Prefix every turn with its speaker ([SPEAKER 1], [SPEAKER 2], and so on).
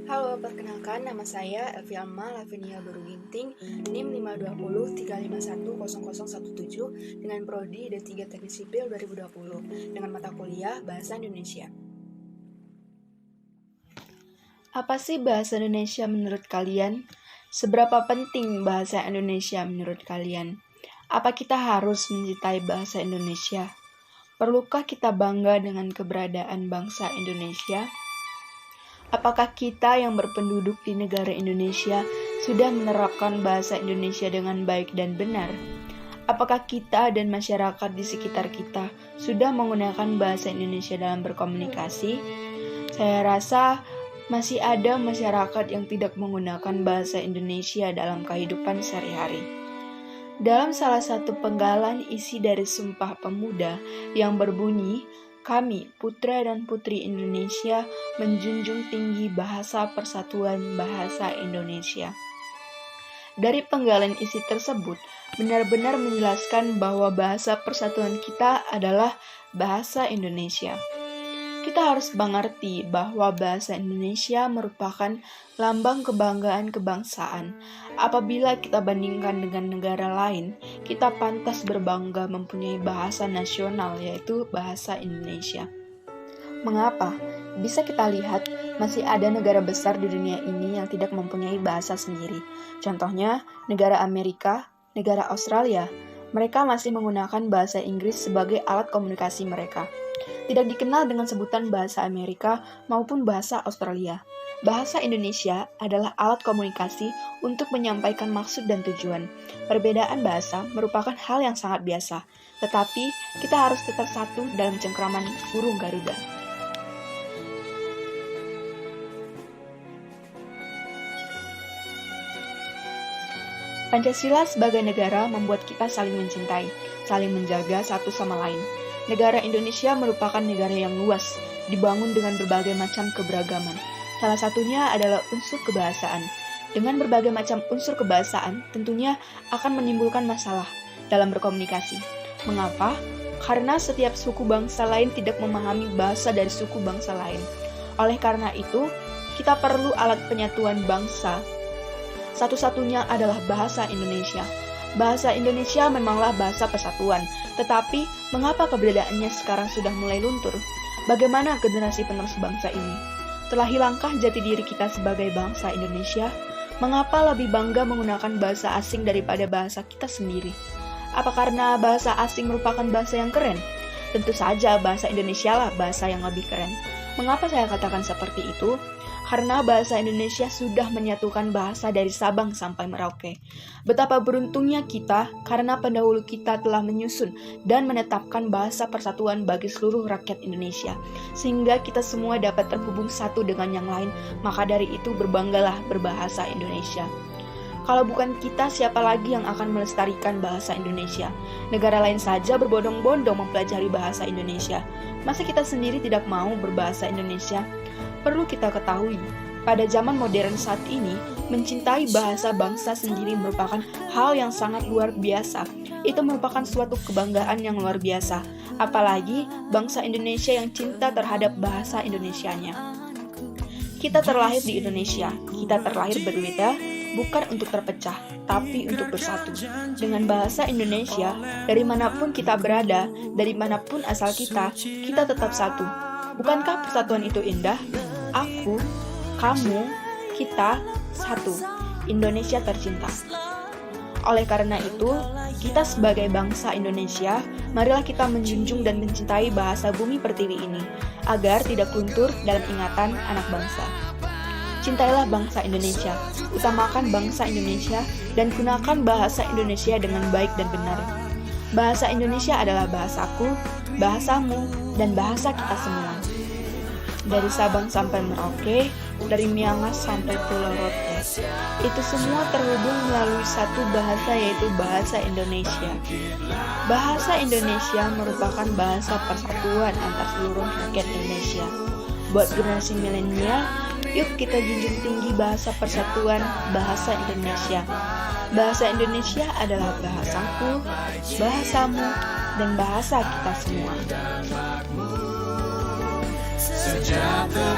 [SPEAKER 1] Halo, perkenalkan nama saya Elvi Alma Lavinia Baruginting, NIM 52030510017 dengan prodi D3 Teknik Sipil 2020 dengan mata kuliah Bahasa Indonesia. Apa sih bahasa Indonesia menurut kalian? Seberapa penting bahasa Indonesia menurut kalian? Apa kita harus mencintai bahasa Indonesia? Perlukah kita bangga dengan keberadaan bangsa Indonesia? Apakah kita yang berpenduduk di negara Indonesia sudah menerapkan bahasa Indonesia dengan baik dan benar? Apakah kita dan masyarakat di sekitar kita sudah menggunakan bahasa Indonesia dalam berkomunikasi? Saya rasa masih ada masyarakat yang tidak menggunakan bahasa Indonesia dalam kehidupan sehari-hari. Dalam salah satu penggalan isi dari Sumpah Pemuda yang berbunyi, kami, putra dan putri Indonesia, menjunjung tinggi bahasa persatuan bahasa Indonesia. Dari penggalan isi tersebut, benar-benar menjelaskan bahwa bahasa persatuan kita adalah bahasa Indonesia. Kita harus mengerti bahwa bahasa Indonesia merupakan lambang kebanggaan kebangsaan. Apabila kita bandingkan dengan negara lain, kita pantas berbangga mempunyai bahasa nasional, yaitu bahasa Indonesia. Mengapa? Bisa kita lihat, masih ada negara besar di dunia ini yang tidak mempunyai bahasa sendiri. Contohnya, negara Amerika, negara Australia. Mereka masih menggunakan bahasa Inggris sebagai alat komunikasi mereka. Tidak dikenal dengan sebutan bahasa Amerika maupun bahasa Australia. Bahasa Indonesia adalah alat komunikasi untuk menyampaikan maksud dan tujuan. Perbedaan bahasa merupakan hal yang sangat biasa, tetapi kita harus tetap satu dalam cengkraman burung Garuda. Pancasila sebagai negara membuat kita saling mencintai, saling menjaga satu sama lain. Negara Indonesia merupakan negara yang luas, dibangun dengan berbagai macam keberagaman. Salah satunya adalah unsur kebahasaan. Dengan berbagai macam unsur kebahasaan, tentunya akan menimbulkan masalah dalam berkomunikasi. Mengapa? Karena setiap suku bangsa lain tidak memahami bahasa dari suku bangsa lain. Oleh karena itu, kita perlu alat penyatuan bangsa. Satu-satunya adalah bahasa Indonesia. Bahasa Indonesia memanglah bahasa persatuan, tetapi mengapa keberadaannya sekarang sudah mulai luntur? Bagaimana generasi penerus bangsa ini? Telah hilangkah jati diri kita sebagai bangsa Indonesia? Mengapa lebih bangga menggunakan bahasa asing daripada bahasa kita sendiri? Apa karena bahasa asing merupakan bahasa yang keren? Tentu saja bahasa Indonesia lah bahasa yang lebih keren. Mengapa saya katakan seperti itu? Karena bahasa Indonesia sudah menyatukan bahasa dari Sabang sampai Merauke. Betapa beruntungnya kita karena pendahulu kita telah menyusun dan menetapkan bahasa persatuan bagi seluruh rakyat Indonesia, sehingga kita semua dapat terhubung satu dengan yang lain. Maka dari itu berbanggalah berbahasa Indonesia. Kalau bukan kita, siapa lagi yang akan melestarikan bahasa Indonesia? Negara lain saja berbondong-bondong mempelajari bahasa Indonesia. Masa kita sendiri tidak mau berbahasa Indonesia? Perlu kita ketahui, pada zaman modern saat ini, mencintai bahasa bangsa sendiri merupakan hal yang sangat luar biasa. Itu merupakan suatu kebanggaan yang luar biasa, apalagi bangsa Indonesia yang cinta terhadap bahasa Indonesianya. Kita terlahir di Indonesia, kita terlahir berbeda, bukan untuk terpecah, tapi untuk bersatu. Dengan bahasa Indonesia, dari manapun kita berada, dari manapun asal kita tetap satu. Bukankah persatuan itu indah? Aku, kamu, kita, satu. Indonesia tercinta. Oleh karena itu, kita sebagai bangsa Indonesia, marilah kita menjunjung dan mencintai bahasa bumi pertiwi ini, agar tidak luntur dalam ingatan anak bangsa. Cintailah bangsa Indonesia, utamakan bangsa Indonesia, dan gunakan bahasa Indonesia dengan baik dan benar. Bahasa Indonesia adalah bahasaku, bahasamu, dan bahasa kita semua. Dari Sabang sampai Merauke, dari Miangas sampai Pulau Rote. Itu semua terhubung melalui satu bahasa, yaitu bahasa Indonesia. Bahasa Indonesia merupakan bahasa persatuan antar seluruh rakyat Indonesia. Buat generasi milenial, yuk kita junjung tinggi bahasa persatuan bahasa Indonesia. Bahasa Indonesia adalah bahasaku, bahasamu, dan bahasa kita semua.
[SPEAKER 2] Sejahtera